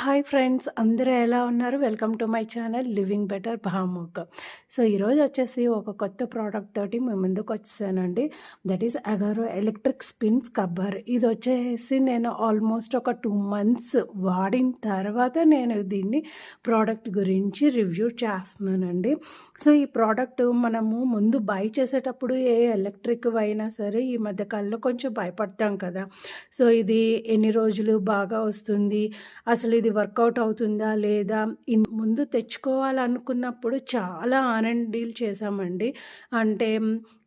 Hi friends, అందరూ ఎలా ఉన్నారు? Welcome to my channel living better భాముక్. సో ఈరోజు వచ్చేసి ఒక కొత్త ప్రోడక్ట్ తోటి మీ ముందుకు వచ్చేసానండి. That is Agaro electric spin scrubber. ఇది వచ్చేసి నేను ఆల్మోస్ట్ ఒక 2 మంత్స్ వాడిన తర్వాత నేను దీన్ని ప్రోడక్ట్ గురించి రివ్యూ చేస్తున్నానండి. సో ఈ ప్రోడక్ట్ మనము ముందు బై చేసేటప్పుడు ఏ ఎలక్ట్రిక్ అయినా సరే ఈ మధ్య కాలంలో కొంచెం భయపడ్డాం కదా. సో ఇది ఎన్ని రోజులు బాగా వస్తుంది, అసలు ఇది వర్కౌట్ అవుతుందా లేదా, ముందు తెచ్చుకోవాలనుకున్నప్పుడు చాలా ఆన్ అండ్ డీల్ చేశామండి. అంటే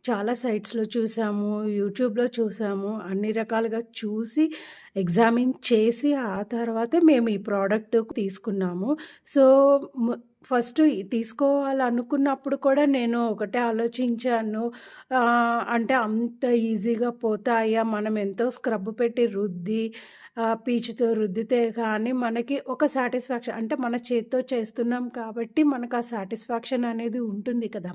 చాలా సైట్స్‌లో చూసాము, యూట్యూబ్‌లో చూసాము, అన్ని రకాలుగా చూసి ఎగ్జామిన్ చేసి ఆ తర్వాతే మేము ఈ ప్రోడక్ట్ తీసుకున్నాము. సో ఫస్ట్ తీసుకోవాలనుకున్నప్పుడు కూడా నేను ఒకటే ఆలోచించాను. అంటే అంత ఈజీగా పోతాయా? మనం ఎంతో స్క్రబ్ పెట్టి రుద్ది పీచుతో రుద్దితే కానీ మనకి ఒక సాటిస్ఫాక్షన్, అంటే మన చేత్తో చేస్తున్నాం కాబట్టి మనకు ఆ సాటిస్ఫాక్షన్ అనేది ఉంటుంది కదా.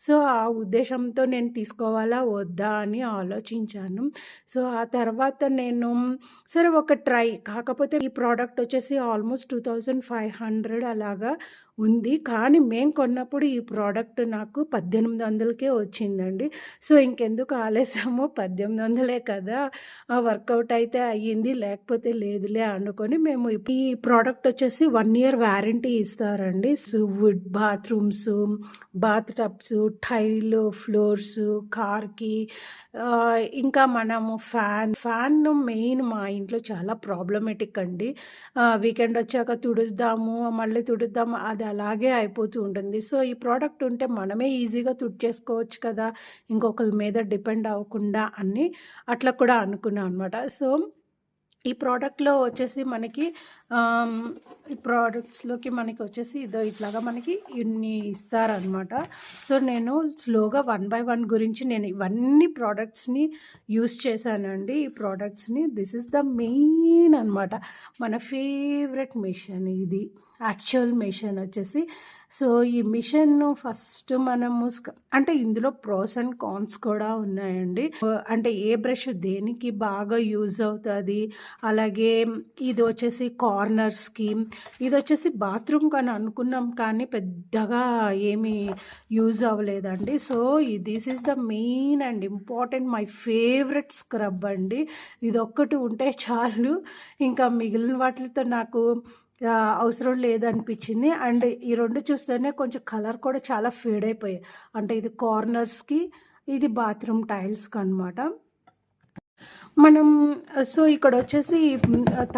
సో ఆ ఉద్దేశంతో నేను తీసుకోవాలా వద్దా అని ఆలోచించాను. సో ఆ తర్వాత నేను సరే ఒక ట్రై, కాకపోతే ఈ ప్రోడక్ట్ వచ్చేసి ఆల్మోస్ట్ 2500 అలాగా ఉంది. కానీ మేము కొన్నప్పుడు ఈ ప్రోడక్ట్ నాకు 1800కే వచ్చిందండి. సో ఇంకెందుకు ఆలస్యము, 1800 కదా, వర్కౌట్ అయితే అయ్యింది, లేకపోతే లేదులే అనుకొని మేము ఈ ప్రోడక్ట్ వచ్చేసి 1 ఇయర్ వారంటీ ఇస్తారండి. So wood bathrooms, bath tubs, tile floors, కార్కి, ఇంకా మనము ఫ్యాన్ మెయిన్ మా ఇంట్లో చాలా ప్రాబ్లమేటిక్ అండి. వీకెండ్ వచ్చాక తుడుద్దాము, మళ్ళీ తుడుద్దాము, అది అలాగే అయిపోతూ ఉంటుంది. సో ఈ ప్రోడక్ట్ ఉంటే మనమే ఈజీగా తుడిచేసుకోవచ్చు కదా, ఇంకొకరి మీద డిపెండ్ అవ్వకుండా అని అట్లా కూడా అనుకున్నాను అనమాట. సో ఈ ప్రోడక్ట్‌లో వచ్చేసి మనకి ఈ ప్రోడక్ట్స్‌లోకి మనకి వచ్చేసి ఇదో ఇట్లాగా మనకి ఇన్ని ఇస్తారనమాట. సో నేను స్లోగా 1 బై 1 గురించి నేను ఇవన్నీ ప్రోడక్ట్స్‌ని యూజ్ చేశానండి. ఈ ప్రోడక్ట్స్‌ని దిస్ ఈస్ ద మెయిన్ అనమాట. మన ఫేవరెట్ మిషన్ ఇది. యాక్చువల్ మిషన్ వచ్చేసి, సో ఈ మిషన్ను ఫస్ట్ మనము అంటే ఇందులో ప్రోస్ అండ్ కాన్స్ కూడా ఉన్నాయండి. అంటే ఏ బ్రష్ దేనికి బాగా యూజ్ అవుతుంది, అలాగే ఇది వచ్చేసి కార్నర్స్కి, ఇది వచ్చేసి బాత్రూమ్కి అని అనుకున్నాం కానీ పెద్దగా ఏమీ యూజ్ అవ్వలేదండి. So this is the main and important my favourite scrub అండి. ఇది ఒక్కటి ఉంటే చాలు, ఇంకా మిగిలిన వాటితో నాకు అవసరం లేదనిపించింది. అండ్ ఈ 2 చూస్తేనే కొంచెం కలర్ కూడా చాలా ఫేడ్ అయిపోయాయి. అంటే ఇది కార్నర్స్కి, ఇది బాత్రూమ్ టైల్స్కి అనమాట. మనం సో ఇక్కడ వచ్చేసి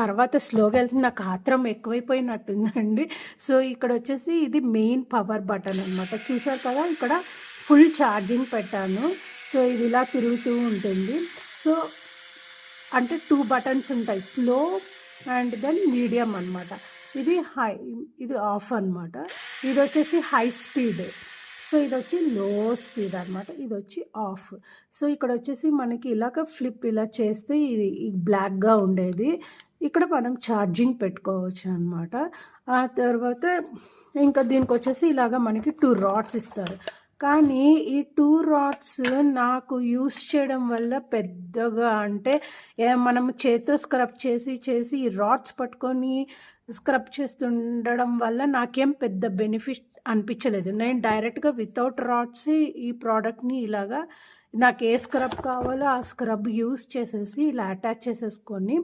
తర్వాత స్లోగా వెళ్తుంది, నాకు ఆత్రం ఎక్కువైపోయినట్టుందండి. సో ఇక్కడ వచ్చేసి ఇది మెయిన్ పవర్ బటన్ అనమాట. చూసారు కదా, ఇక్కడ ఫుల్ ఛార్జింగ్ పెట్టాను. సో ఇది ఇలా తిరుగుతూ ఉంటుంది. సో అంటే 2 బటన్స్ ఉంటాయి, స్లో అండ్ దెన్ మీడియం అనమాట. ఇది హై, ఇది ఆఫ్ అనమాట. ఇది వచ్చేసి హై స్పీడ్, సో ఇది వచ్చి లో స్పీడ్ అనమాట. ఇది వచ్చి ఆఫ్. సో ఇక్కడ వచ్చేసి మనకి ఇలాగ ఫ్లిప్ ఇలా చేస్తే ఇది బ్లాక్గా ఉండేది, ఇక్కడ మనం ఛార్జింగ్ పెట్టుకోవచ్చు అనమాట. ఆ తర్వాత ఇంకా దీనికి వచ్చేసి ఇలాగ మనకి 2 రాడ్స్ ఇస్తారు. కానీ ఈ 2 రాడ్స్ నాకు యూస్ చేయడం వల్ల పెద్దగా, అంటే మనము చేత్తో స్క్రబ్ చేసి ఈ రాడ్స్ పట్టుకొని స్క్రబ్ చేస్తుండడం వల్ల నాకేం పెద్ద బెనిఫిట్ అనిపించలేదు. నేను డైరెక్ట్గా వితౌట్ రాడ్స్ ఈ ప్రోడక్ట్ని ఇలాగా నాకు ఏ స్క్రబ్ కావాలో ఆ స్క్రబ్ యూస్ చేసేసి ఇలా అటాచ్ చేసేసుకొని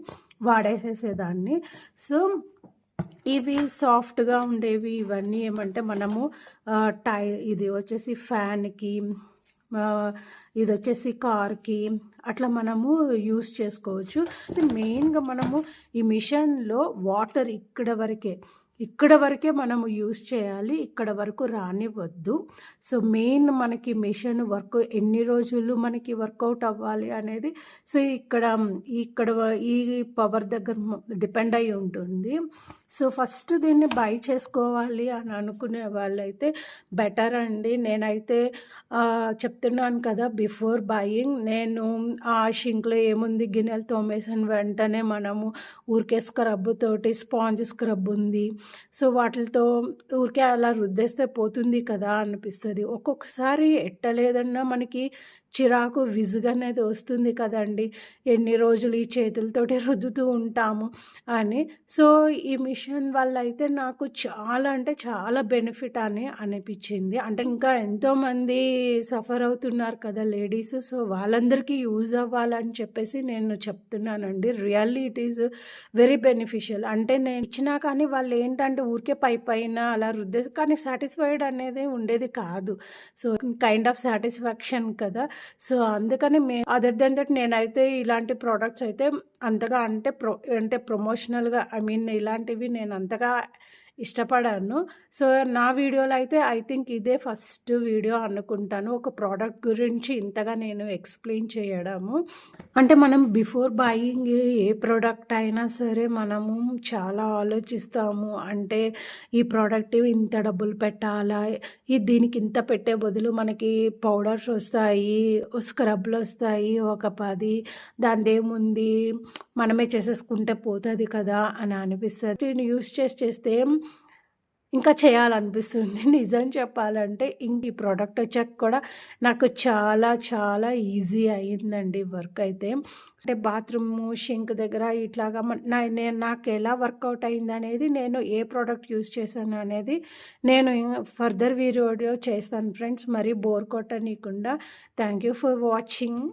వాడేసేసేదాన్ని. సో ఇవి సాఫ్ట్గా ఉండేవి. ఇవన్నీ ఏమంటే మనము ఇది వచ్చేసి ఫ్యాన్కి, ఇది వచ్చేసి కార్కి, అట్లా మనము యూస్ చేసుకోవచ్చు. మెయిన్గా మనము ఈ మిషన్లో వాటర్ ఇక్కడ వరకే మనము యూస్ చేయాలి, ఇక్కడ వరకు రానివ్వద్దు. సో మెయిన్ మనకి మిషన్ వర్క్ ఎన్ని రోజులు మనకి వర్కౌట్ అవ్వాలి అనేది, సో ఇక్కడ ఈ పవర్ దగ్గర డిపెండ్ అయి ఉంటుంది. సో ఫస్ట్ దీన్ని బై చేసుకోవాలి అని అనుకునే వాళ్ళైతే బెటర్ అండి. నేనైతే చెప్తున్నాను కదా, బిఫోర్ బయింగ్ నేను ఆ షింక్లో ఏముంది, గిన్నెలు తోమేసిన వెంటనే మనము ఊరికే స్క్రబ్ తోటి, స్పాంజ్ స్క్రబ్ ఉంది, సో వాటితో ఊరికే అలా రుద్దేస్తే పోతుంది కదా అనిపిస్తుంది. ఒక్కొక్కసారి ఎట్టలేదన్నా మనకి చిరాకు, విసుగనేది వస్తుంది కదండీ! ఎన్ని రోజులు ఈ చేతులతోటి రుద్దుతూ ఉంటాము అని. సో, ఈ మిషన్ వల్ల అయితే నాకు చాలా అంటే చాలా బెనిఫిట్ అని అనిపిచ్చింది. అంటే ఇంకా ఎంతోమంది సఫర్ అవుతున్నారు కదా లేడీస్. సో, వాళ్ళందరికీ యూజ్ అవ్వాలని చెప్పేసి నేను చెప్తున్నానండి. Really it is very beneficial. అంటే నేను ఇచ్చినా కానీ వాళ్ళేంటంటే ఊరికే పైన అలా రుద్దేసి కానీ సాటిస్ఫైడ్ అనేది ఉండేది కాదు. సో, కైండ్ ఆఫ్ సాటిస్ఫాక్షన్ కదా! సో, అందుకని అదర్ దెన్ దట్ నేనైతే ఇలాంటి ప్రొడక్ట్స్ అయితే అంతగా అంటే ప్రమోషనల్‌గా ఇలాంటివి నేను అంతగా ఇష్టపడాను. సో, నా వీడియోలో అయితే ఐ థింక్ ఇదే ఫస్ట్ వీడియో అనుకుంటాను. ఒక ప్రోడక్ట్ గురించి ఇంతగా నేను ఎక్స్‌ప్లెయిన్ చేయడము. అంటే మనం బిఫోర్ బయింగ్ ఏ ప్రోడక్ట్ అయినా సరే మనము చాలా ఆలోచిస్తాము. అంటే ఈ ప్రోడక్ట్ ఇంత డబ్బులు పెట్టాలా? దీనికి ఇంత పెట్టే బదులు మనకి పౌడర్స్ వస్తాయి, స్క్రబ్‌లొస్తాయి ఒక 10 దానిదేముంది మనమే చేసేసుకుంటే పోతది కదా! అని అనిపిస్తది. దీన్ని యూజ్ చేస్తే ఇంకా చేయాలనిపిస్తుంది. నిజం చెప్పాలంటే ఈ ప్రోడక్ట్ వచ్చాక కూడా నాకు చాలా చాలా ఈజీ అయిందండి వర్క్ అయితే. అంటే బాత్రూము, షింక్ దగ్గర ఇట్లాగా నాకెలా వర్కౌట్ అయిందనేది నేను ఏ ప్రోడక్ట్ యూజ్ చేశాను అనేది నేను ఫర్దర్ వీడియో చేస్తాను ఫ్రెండ్స్. మరీ బోర్ కొట్టనీయకుండా. Thank you for watching.